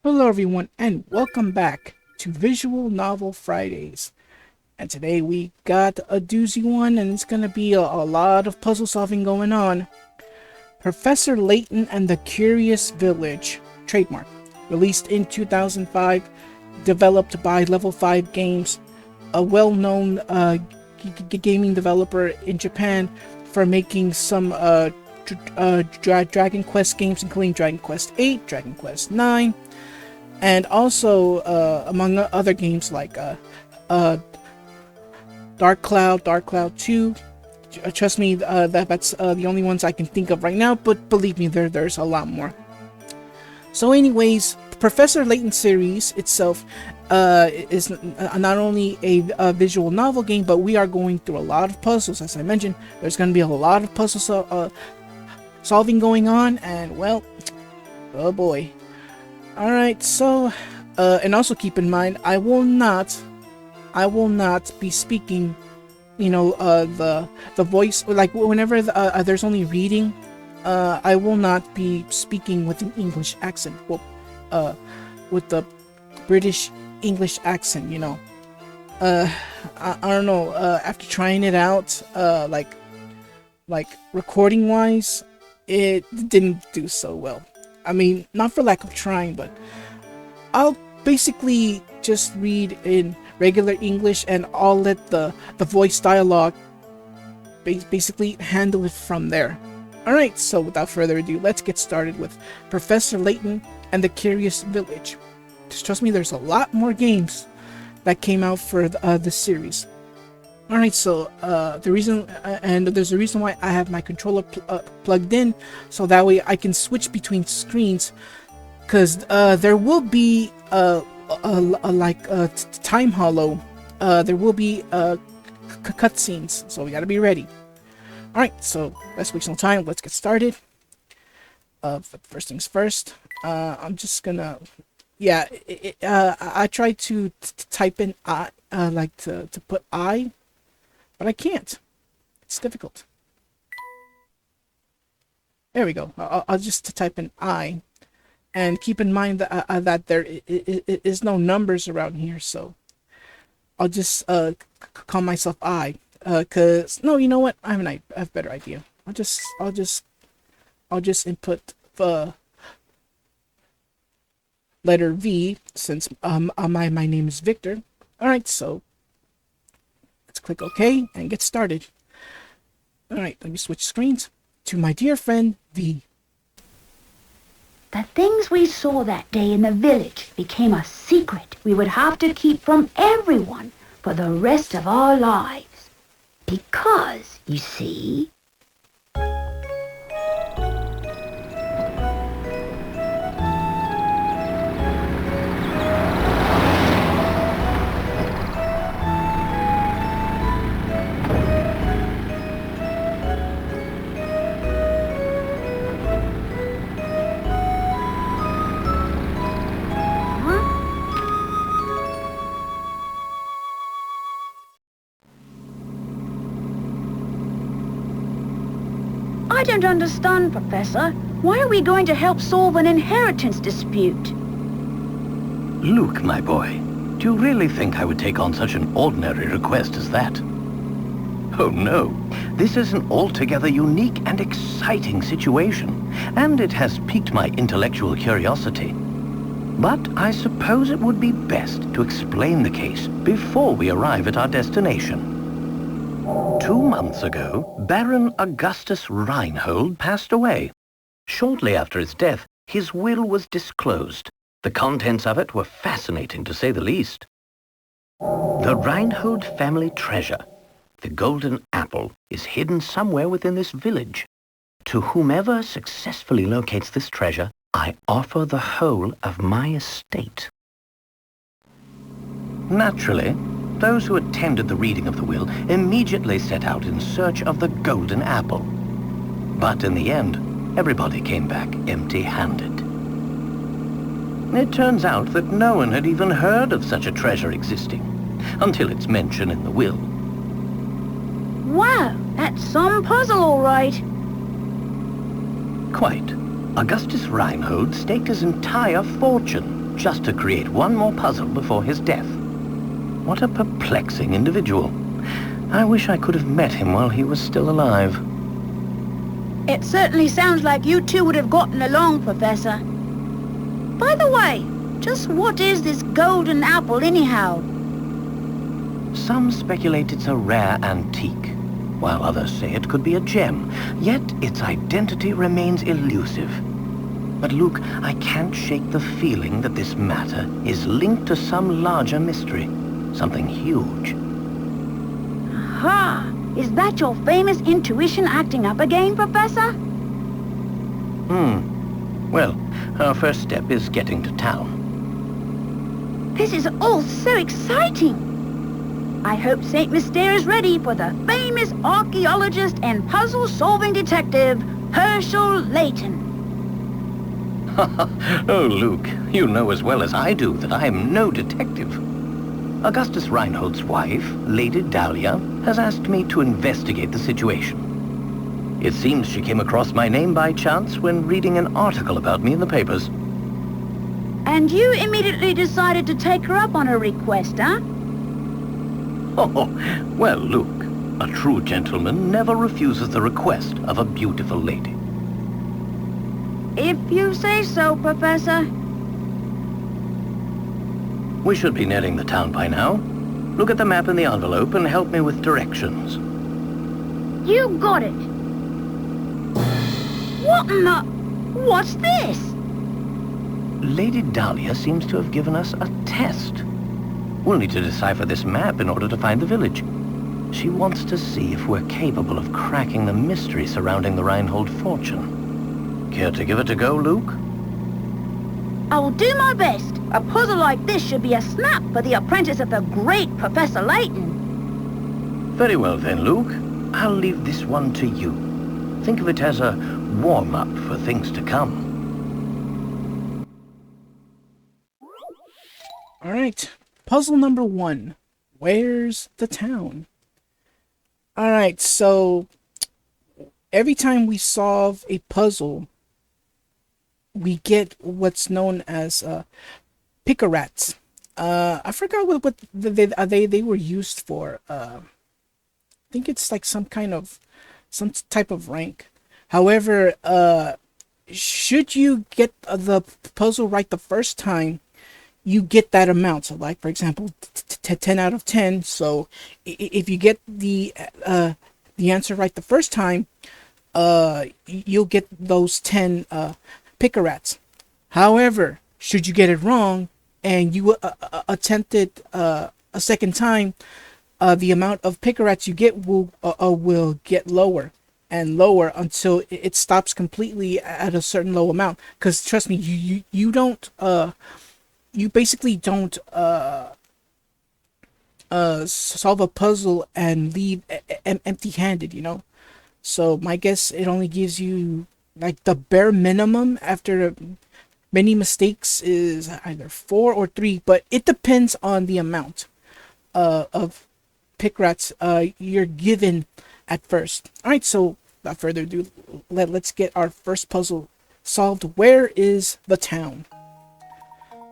Hello, everyone, and welcome back to Visual Novel Fridays. And today we got a doozy one, and it's gonna be a lot of puzzle solving going on. Professor Layton and the Curious Village, trademark, released in 2005, developed by Level 5 Games, a well-known gaming developer in Japan for making some Dragon Quest games, including Dragon Quest 8, Dragon Quest 9, and also among other games like Dark Cloud 2. Trust me, that's the only ones I can think of right now, but believe me, there's a lot more. So anyways, Professor Layton series itself is not only a visual novel game, but we are going through a lot of puzzles. As I mentioned, there's going to be a lot of puzzle solving going on, and well, oh boy. Alright, so, and also keep in mind, I will not be speaking, the voice, like, whenever there's only reading, I will not be speaking with an English accent, well, with the British English accent, I don't know, after trying it out, like, recording-wise, it didn't do so well. I mean, not for lack of trying, but I'll basically just read in regular English and I'll let the voice dialogue basically handle it from there. Alright, so without further ado, let's get started with Professor Layton and the Curious Village. Just trust me, there's a lot more games that came out for this series. Alright, so there's a reason why I have my controller plugged in, so that way I can switch between screens, because there will be time hollow, there will be cutscenes, so we gotta be ready. Alright, so let's waste no time, let's get started. First things first, I'm just gonna, I tried to type in I, to put I, but I can't. It's difficult. There we go. I'll just type in I. And keep in mind that, that there is no numbers around here, so I'll just call myself I. Cause no, you know what? I have a better idea. I'll just input the letter V, since my name is Victor. All right, so let's click OK and get started. Alright, let me switch screens to my dear friend V. The things we saw that day in the village became a secret we would have to keep from everyone for the rest of our lives. Because, you see, I don't understand, Professor. Why are we going to help solve an inheritance dispute? Luke, my boy, do you really think I would take on such an ordinary request as that? Oh no, this is an altogether unique and exciting situation, and it has piqued my intellectual curiosity. But I suppose it would be best to explain the case before we arrive at our destination. 2 months ago, Baron Augustus Reinhold passed away. Shortly after his death, his will was disclosed. The contents of it were fascinating, to say the least. The Reinhold family treasure, the golden apple, is hidden somewhere within this village. To whomever successfully locates this treasure, I offer the whole of my estate. Naturally, those who attended the reading of the will immediately set out in search of the golden apple. But in the end, everybody came back empty-handed. It turns out that no one had even heard of such a treasure existing, until its mention in the will. Wow, that's some puzzle, all right. Quite. Augustus Reinhold staked his entire fortune just to create one more puzzle before his death. What a perplexing individual. I wish I could have met him while he was still alive. It certainly sounds like you two would have gotten along, Professor. By the way, just what is this golden apple anyhow? Some speculate it's a rare antique, while others say it could be a gem, yet its identity remains elusive. But Luke, I can't shake the feeling that this matter is linked to some larger mystery, something huge. Aha! Is that your famous intuition acting up again, Professor? Well, our first step is getting to town. This is all so exciting! I hope St. Mystere is ready for the famous archaeologist and puzzle-solving detective, Herschel Layton. Oh, Luke, you know as well as I do that I am no detective. Augustus Reinhold's wife, Lady Dahlia, has asked me to investigate the situation. It seems she came across my name by chance when reading an article about me in the papers. And you immediately decided to take her up on her request, huh? Oh, well, Luke, a true gentleman never refuses the request of a beautiful lady. If you say so, Professor. We should be nearing the town by now. Look at the map in the envelope and help me with directions. You got it. What in the... What's this? Lady Dahlia seems to have given us a test. We'll need to decipher this map in order to find the village. She wants to see if we're capable of cracking the mystery surrounding the Reinhold fortune. Care to give it a go, Luke? I'll do my best. A puzzle like this should be a snap for the apprentice of the great Professor Layton. Very well then, Luke. I'll leave this one to you. Think of it as a warm-up for things to come. Alright, puzzle number 1. Where's the town? Alright, so every time we solve a puzzle, we get what's known as picarats. I forgot what they were used for. I think it's like some type of rank. However, should you get the puzzle right the first time, you get that amount. So, like for example, 10 out of 10. So, if you get the answer right the first time, you'll get those 10 picarats. However, should you get it wrong and you attempt it a second time, the amount of picarats you get will get lower and lower until it stops completely at a certain low amount. Because trust me, you don't you basically don't solve a puzzle and leave empty-handed, you know. So my guess, it only gives you like the bare minimum after many mistakes is either 4 or 3, but it depends on the amount of picarats you're given at first. All right, so without further ado, let's get our first puzzle solved. Where is the town?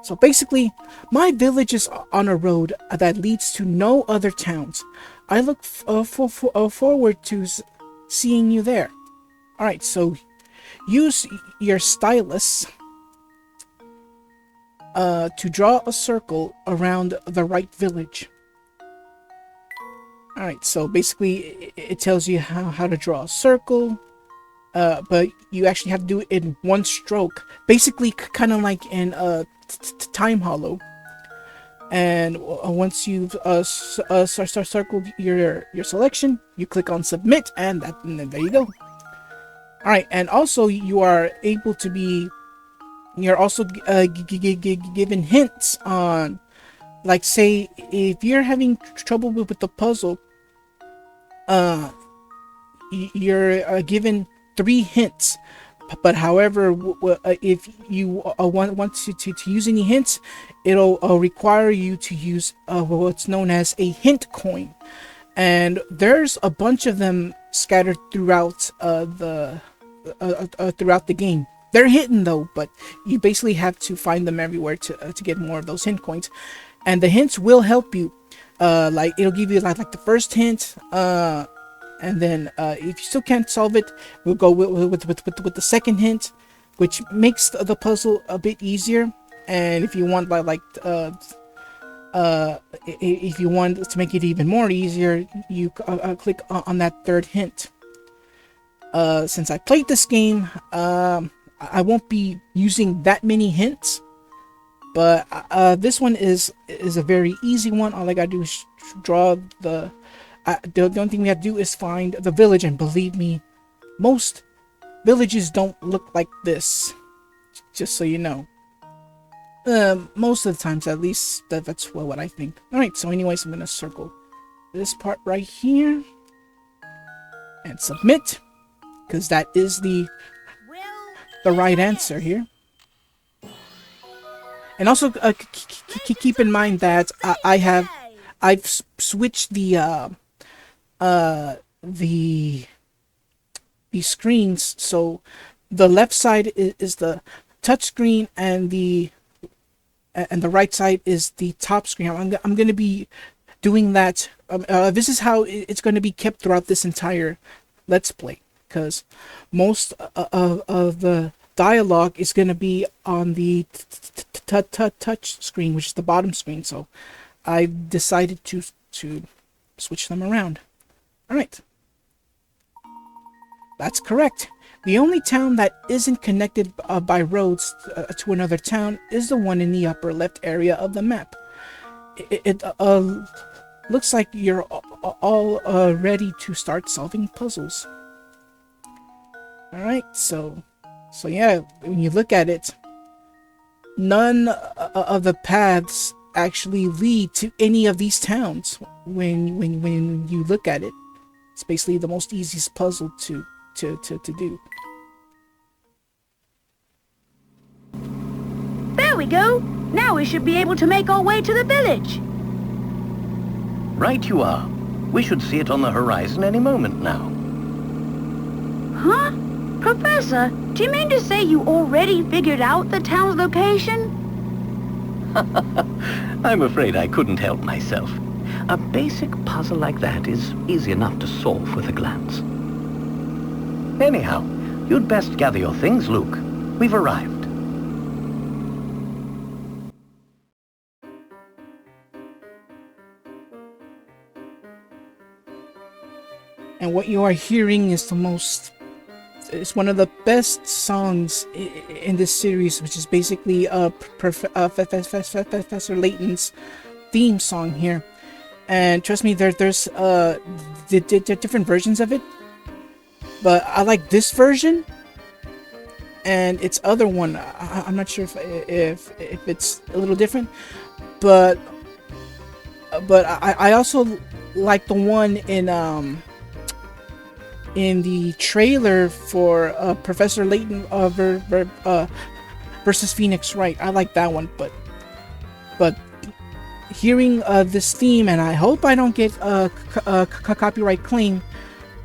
So basically, my village is on a road that leads to no other towns. I look forward to seeing you there. Alright, so use your stylus to draw a circle around the right village. Alright, so basically it tells you how to draw a circle, but you actually have to do it in one stroke. Basically, kind of like in Time Hollow. And once you've circled your selection, you click on submit, and there you go. All right, and also you are able to be, you're also given hints on, like, say if you're having trouble with the puzzle, you're given 3 hints. But however, if you want to use any hints, it'll require you to use what's known as a hint coin, and there's a bunch of them scattered throughout the game. They're hidden though, but you basically have to find them everywhere to get more of those hint coins, and the hints will help you. Like it'll give you like the first hint, and then if you still can't solve it, we'll go with the second hint, which makes the puzzle a bit easier. And if you want if you want to make it even more easier, you click on that third hint. Since I played this game, I won't be using that many hints, but this one is a very easy one. All I gotta do is draw the only thing we have to do is find the village, and believe me, most villages don't look like this, just so you know. Most of the times, at least, that's what I think. Alright, so anyways, I'm gonna circle this part right here and submit, because that is the right answer here. And also keep in mind that I've switched the screens, so the left side is the touch screen, and the right side is the top screen. I'm going to be doing that. This is how it's going to be kept throughout this entire Let's Play, because most of the dialogue is going to be on the touch screen, which is the bottom screen. So I decided to switch them around. Alright. That's correct. The only town that isn't connected by roads to another town is the one in the upper left area of the map. It looks like you're all ready to start solving puzzles. Alright, so yeah, when you look at it, none of the paths actually lead to any of these towns. When you look at it, it's basically the most easiest puzzle to do. There we go. Now we should be able to make our way to the village. Right you are. We should see it on the horizon any moment now. Huh? Professor, do you mean to say you already figured out the town's location? I'm afraid I couldn't help myself. A basic puzzle like that is easy enough to solve with a glance. Anyhow, you'd best gather your things, Luke. We've arrived. And what you are hearing is it's one of the best songs in this series, which is basically Professor Layton's theme song here. And trust me, there's different versions of it, but I like this version and its other one. I'm not sure if it's a little different, but I also like the one in the trailer for Professor Layton versus Phoenix Wright. I like that one, but hearing this theme, and I hope I don't get a copyright claim,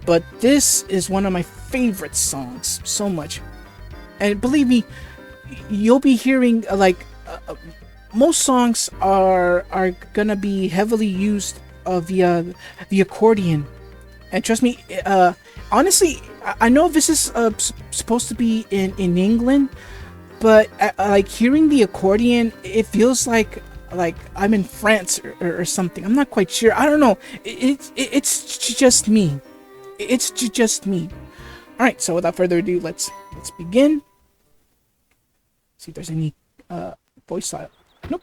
but this is one of my favorite songs so much. And believe me, you'll be hearing most songs are gonna be heavily used via the accordion. And trust me, honestly, I know this is supposed to be in England, but like hearing the accordion, it feels like I'm in France or something. I'm not quite sure. I don't know. It's just me. It's just me. All right. So without further ado, let's begin. See if there's any voice style. Nope.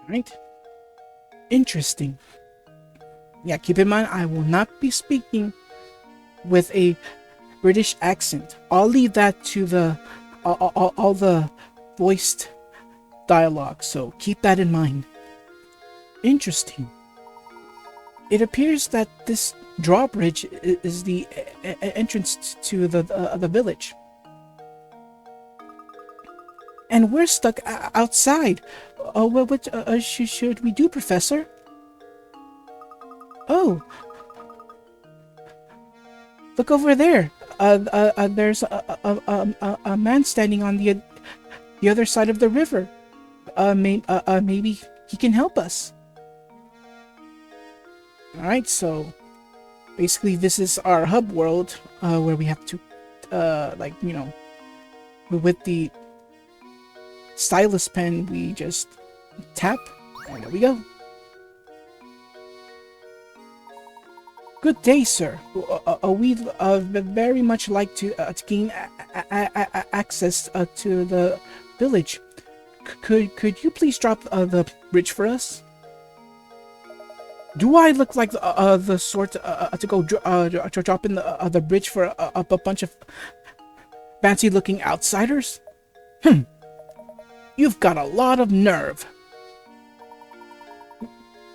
Right? Interesting. Yeah, keep in mind, I will not be speaking with a British accent. I'll leave that to the all the voiced dialogue, so keep that in mind. Interesting. It appears that this drawbridge is the entrance to the village. And we're stuck outside. What should we do, Professor? Oh, look over there. There's a man standing on the other side of the river. Maybe he can help us. Alright, so basically this is our hub world, where we have to, with the stylus pen, we just tap, and there we go. Good day, sir. We'd very much like to gain access to the village. Could you please drop the bridge for us? Do I look like the sort to go drop in the bridge for a bunch of fancy-looking outsiders? You've got a lot of nerve.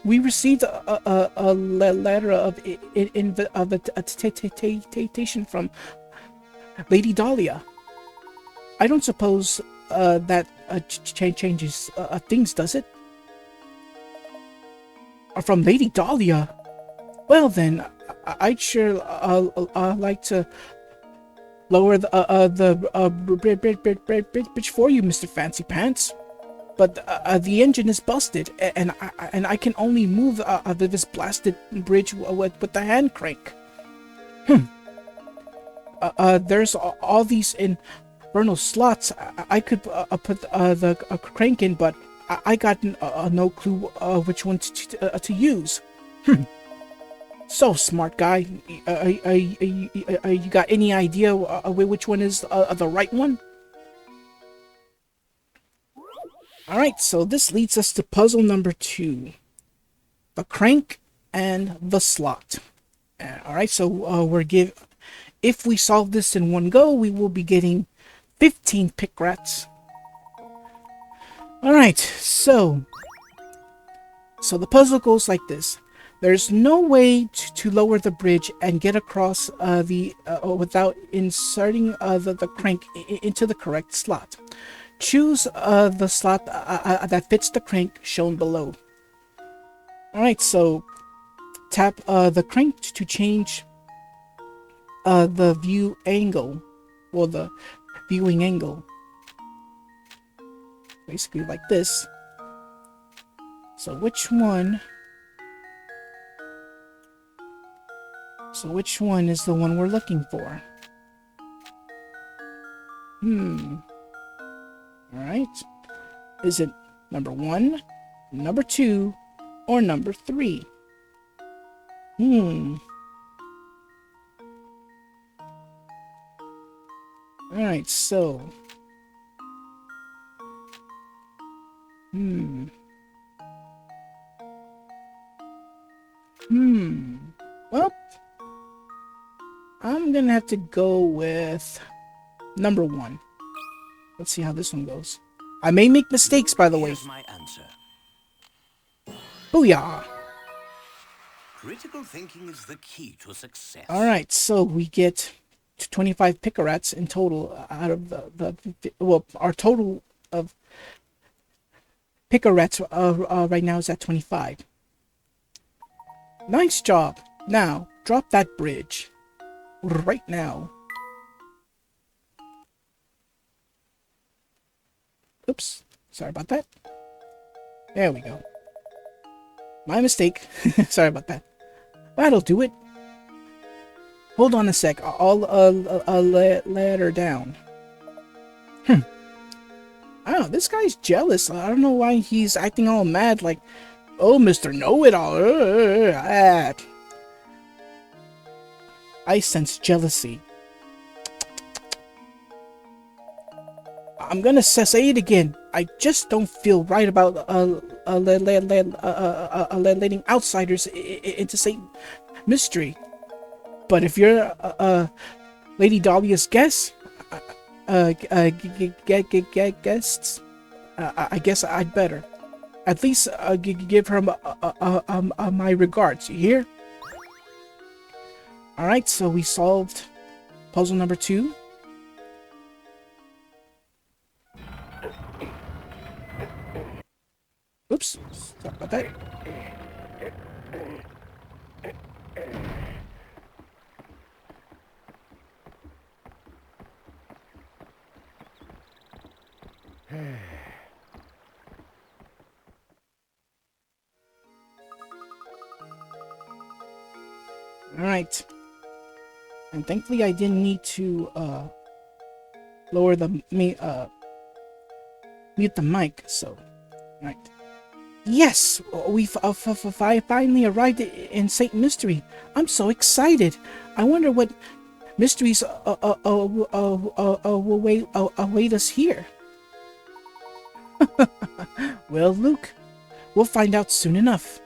We received a letter of invitation from Lady Dahlia. I don't suppose that changes things, does it? From Lady Dahlia? Well then, I'd sure like to lower the bridge for you, Mr. Fancy Pants. But the engine is busted, and I can only move this blasted bridge with the hand crank. There's all these infernal slots I could put the crank in, but I got no clue which one to use. So, smart guy, you got any idea which one is the right one? Alright, so this leads us to puzzle number 2. The crank and the slot. Alright, so if we solve this in one go, we will be getting 15 pick rats. Alright, so the puzzle goes like this. There's no way to lower the bridge and get across without inserting the crank into the correct slot. Choose the slot that fits the crank shown below. Alright, so tap the crank to change the view angle, or the viewing angle. Basically like this. So which one is the one we're looking for? Alright. Is it number 1, number 2, or number 3? Alright, so well, I'm gonna have to go with number 1. Let's see how this one goes. I may make mistakes, by the way. Here's my answer. Booyah! Critical thinking is the key to success. Alright, so we get 25 picarats in total out of our total of picarats right now is at 25. Nice job. Now, drop that bridge. Right now. Oops. Sorry about that. There we go. My mistake. Sorry about that. That'll do it. Hold on a sec. I'll let her down. I don't know. This guy's jealous. I don't know why he's acting all mad like, oh, Mr. Know-It-All. I sense jealousy. I'm gonna say it again. I just don't feel right about letting outsiders into St. Mystere. But if you're Lady Dahlia's guest, guests, I guess I'd better. At least give her my regards. You hear? Alright, so we solved puzzle number 2. Oops, sorry about that. Alright. And thankfully I didn't need to lower the mute the mic, so right. Yes, we finally arrived in St. Mystere. I'm so excited. I wonder what mysteries await us here. Well, Luke, we'll find out soon enough.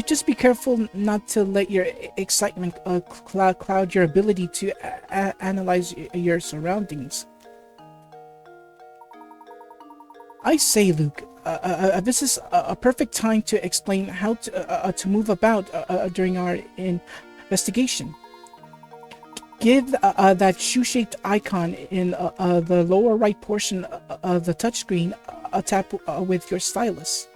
Just be careful not to let your excitement cloud your ability to analyze your surroundings. I say, Luke, this is a perfect time to explain how to move about during our investigation. Give that shoe-shaped icon in the lower right portion of the touchscreen a tap with your stylus.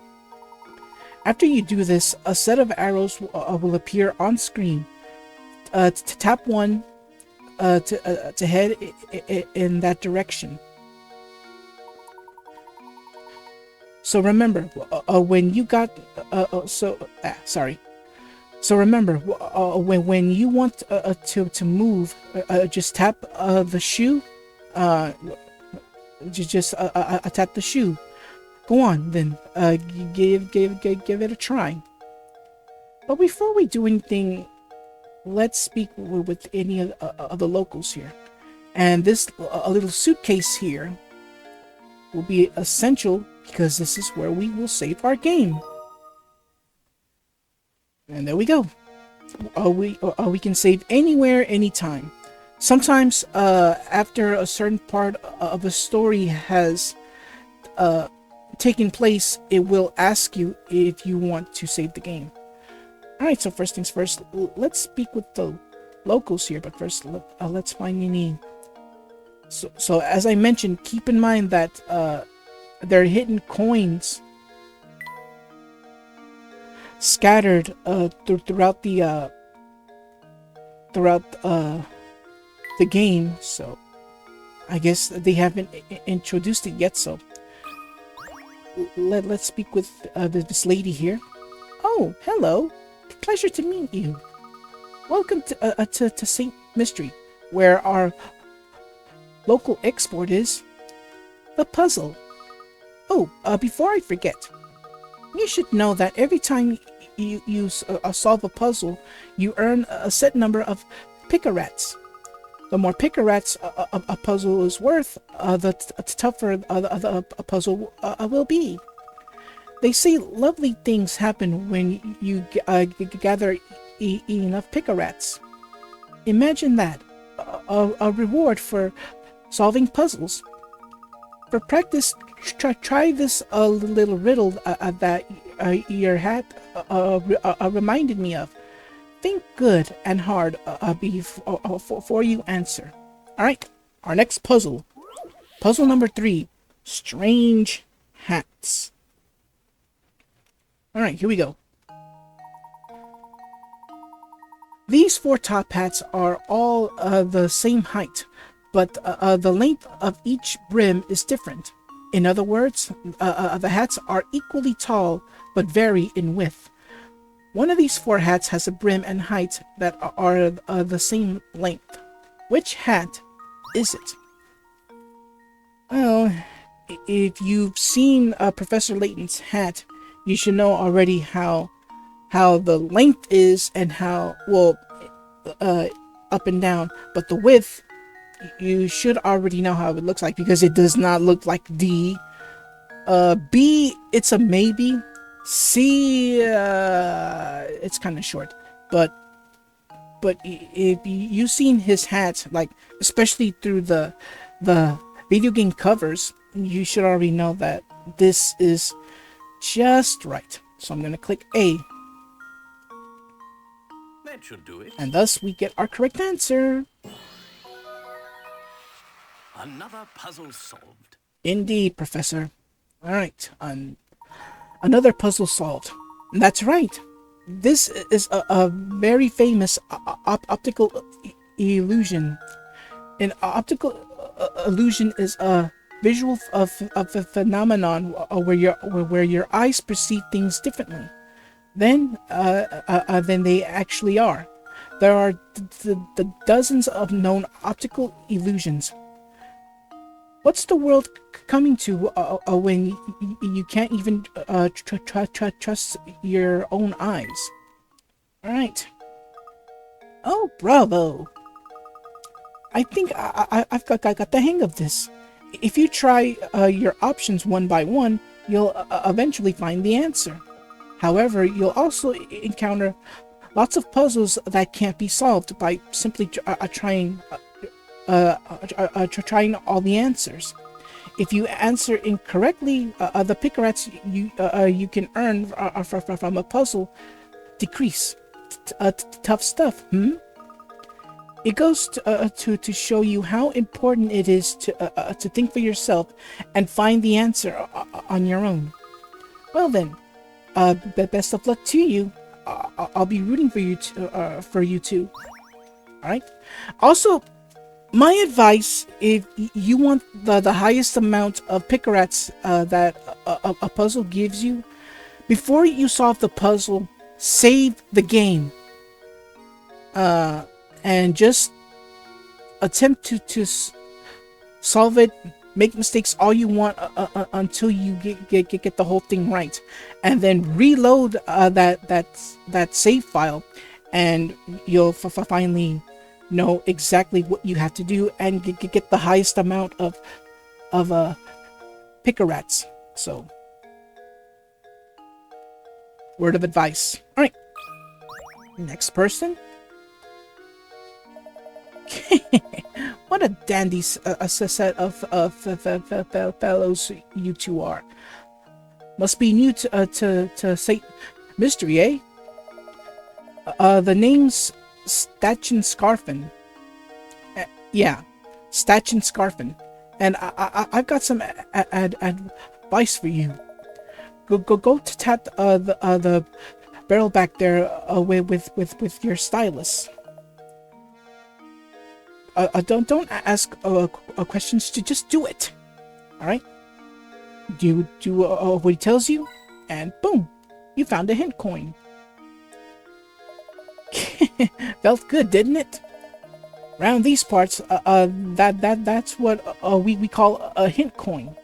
After you do this, a set of arrows will appear on screen. To tap one to head in that direction. So remember, when you got So remember, when you want to move, just tap the shoe. Just tap the shoe. Go on, then. Give it a try. But before we do anything, let's speak with any of the locals here. And this little suitcase here will be essential because this is where we will save our game. And there we go. We can save anywhere, anytime. Sometimes, after a certain part of a story has taken place, it will ask you if you want to save the game. Alright, so first things first, let's speak with the locals here, but first let's find any. So as I mentioned, keep in mind that there are hidden coins scattered throughout the game, so I guess they haven't introduced it yet. So let's speak with this lady here. Oh, hello. Pleasure to meet you. Welcome to St. Mystere, where our local export is the puzzle. Oh, before I forget, you should know that every time you solve a puzzle, you earn a set number of picarats. The more picarats a puzzle is worth, the tougher a puzzle will be. They say lovely things happen when you gather enough picarats. Imagine that, a reward for solving puzzles. For practice, try this little riddle that your hat reminded me of. Think good and hard before you answer. Alright, our next puzzle. Puzzle number 3. Strange hats. Alright, here we go. These 4 top hats are all the same height, but the length of each brim is different. In other words, the hats are equally tall, but vary in width. One of these 4 hats has a brim and height that are the same length. Which hat is it? Well, if you've seen Professor Layton's hat, you should know already how the length is and how, well, up and down, but the width, you should already know how it looks like because it does not look like D. B, it's a maybe. C, it's kind of short, but if you've seen his hats, like especially through the video game covers, you should already know that this is just right. So I'm going to click A. That should do it. And thus we get our correct answer. Another puzzle solved. Indeed, Professor. Alright, another puzzle solved. And that's right. This is a very famous optical illusion. An optical illusion is a visual of a phenomenon where your eyes perceive things differently than they actually are. There are the dozens of known optical illusions. What's the world coming to when you can't even trust your own eyes? All right. Oh, bravo! I think I've got the hang of this. If you try your options one by one, you'll eventually find the answer. However, you'll also encounter lots of puzzles that can't be solved by simply trying all the answers. If you answer incorrectly, the picarats you can earn from a puzzle decrease. Tough stuff, It goes to show you how important it is to think for yourself and find the answer on your own. Well then, best of luck to you. I'll be rooting for you too. All right. Also, my advice, if you want the highest amount of picarats that a puzzle gives you, before you solve the puzzle, save the game. And just attempt to solve it, make mistakes all you want until you get the whole thing right, and then reload that save file, and you'll finally know exactly what you have to do and get the highest amount of picarats. So, word of advice. All right, next person. What a dandy set of fellows you two are. Must be new to say Mystere, eh? The name's Stachin Scarfin. Yeah, Stachin Scarfin. And I've got some advice for you. Go to tap the barrel back there with your stylus. Don't ask questions. To just do it. All right. Do what he tells you, and boom, you found a hint coin. Felt good, didn't it? Around these parts, that's what we call a hint coin.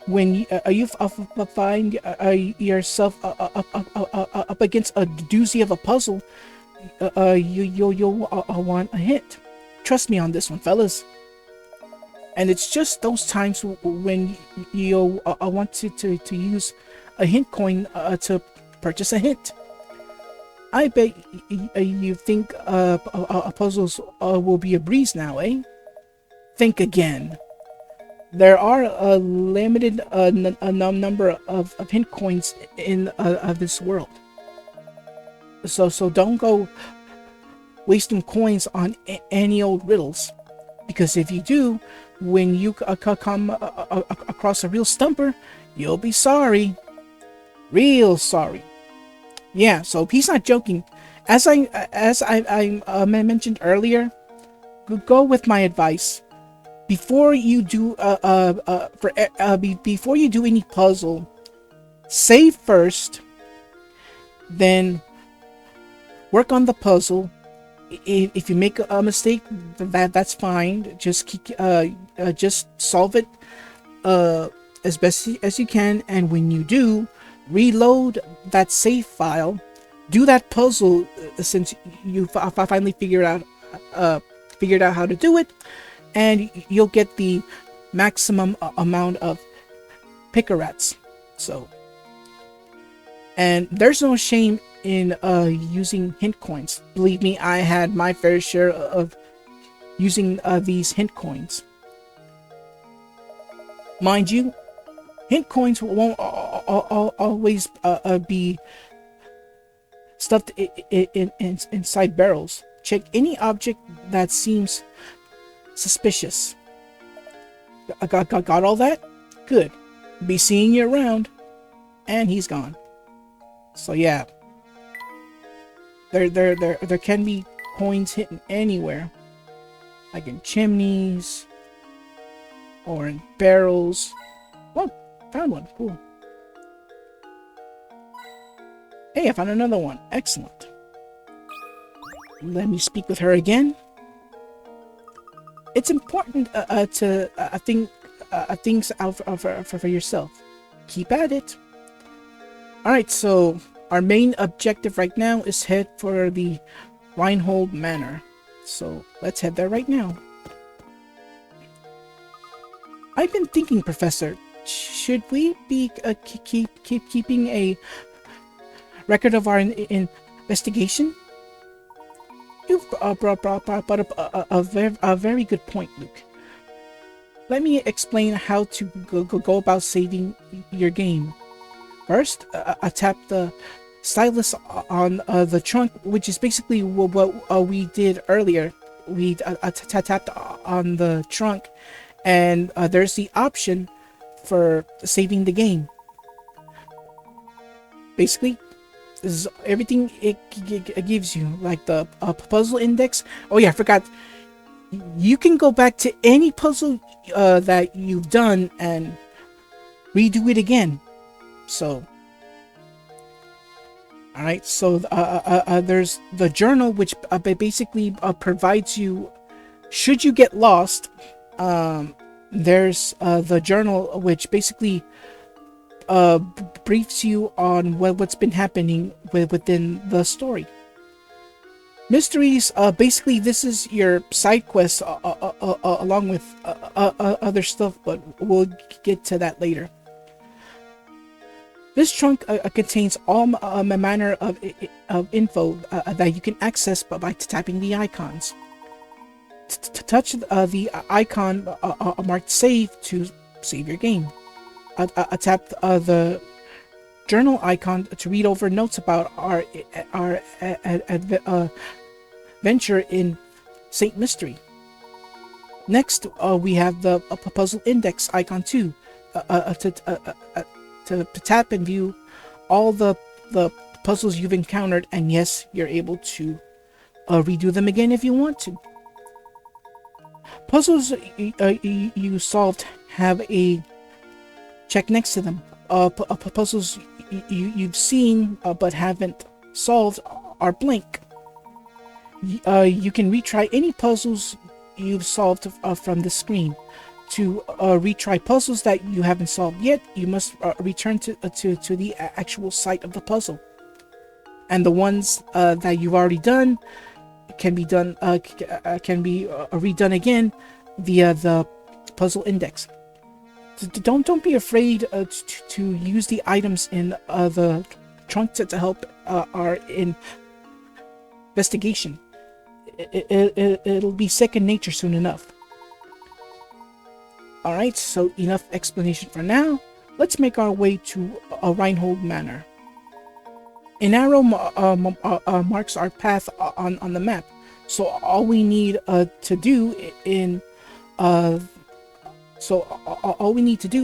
When you find yourself up against a doozy of a puzzle, you'll want a hint. Trust me on this one, fellas. And it's just those times when you want to use a hint coin to purchase a hint. I bet you think puzzles will be a breeze now, eh? Think again. There are a limited number of hint coins in this world. So don't go wasting coins on any old riddles, because if you do, when you come across a real stumper, you'll be sorry. Real sorry. Yeah, so he's not joking. As I mentioned earlier, go with my advice. Before you do before you do any puzzle, save first, then work on the puzzle. If you make a mistake, that's fine. Just solve it as best as you can, and when you do, reload that save file. Do that puzzle since you finally figured out how to do it, and you'll get the maximum amount of picarats. So, and there's no shame in using hint coins. Believe me, I had my fair share of using these hint coins. Mind you, Hint coins won't always be stuffed inside barrels. Check any object that seems suspicious. Got all that? Good. Be seeing you around. And he's gone. So yeah. There can be coins hidden anywhere. Like in chimneys. Or in barrels. Oh, found one. Cool. Hey, I found another one. Excellent. Let me speak with her again. It's important to think things out for yourself. Keep at it. Alright, so our main objective right now is head for the Reinhold Manor. So let's head there right now. I've been thinking, Professor, should we be keeping a record of our investigation? You've brought up a very good point, Luke. Let me explain how to go about saving your game. First, tap the stylus on the trunk, which is basically what we did earlier. We tapped on the trunk, and there's the option for saving the game. Basically, this is everything it gives you, like the puzzle index. Oh yeah, I forgot. You can go back to any puzzle that you've done and redo it again. So, all right. So there's the journal, which basically provides you, should you get lost. There's the journal, which basically briefs you on what's been happening within the story. Mysteries, basically this is your side quests along with other stuff, but we'll get to that later. This trunk contains all manner of info that you can access by tapping the icons. Touch the icon marked save to save your game. Tap the journal icon to read over notes about our adventure in St. Mystere. Next, we have the puzzle index icon too, to tap and view all the puzzles you've encountered, and yes, you're able to redo them again if you want to. Puzzles you solved have a check next to them. Puzzles you've seen but haven't solved are blank. You can retry any puzzles you've solved from the screen. To retry puzzles that you haven't solved yet, you must return to the actual site of the puzzle. And the ones that you've already done can be redone again via the puzzle index. Don't be afraid to use the items in the trunk to help our investigation. It'll be second nature soon enough. Alright, so enough explanation for now. Let's make our way to Reinhold Manor. An arrow marks our path on the map, so all we need to do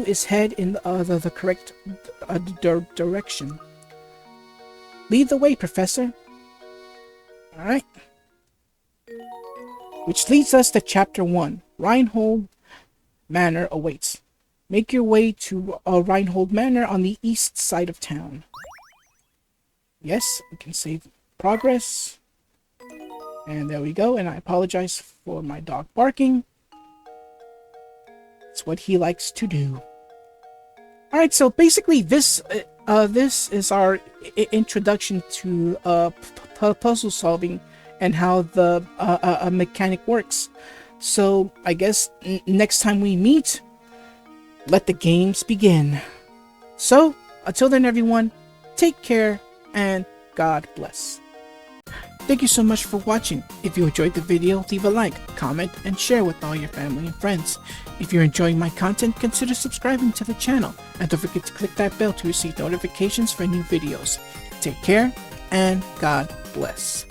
is head in the correct direction. Lead the way, Professor. Alright. Which leads us to Chapter 1. Reinhold Manor awaits. Make your way to Reinhold Manor on the east side of town. Yes, we can save progress. And there we go. And I apologize for my dog barking. It's what he likes to do. Alright, so basically this is our introduction to puzzle solving and how the mechanic works. So I guess next time we meet, let the games begin. So until then, everyone, take care and God bless. Thank you so much for watching. If you enjoyed the video, leave a like, comment, and share with all your family and friends. If you're enjoying my content, consider subscribing to the channel, and don't forget to click that bell to receive notifications for new videos. Take care, and God bless.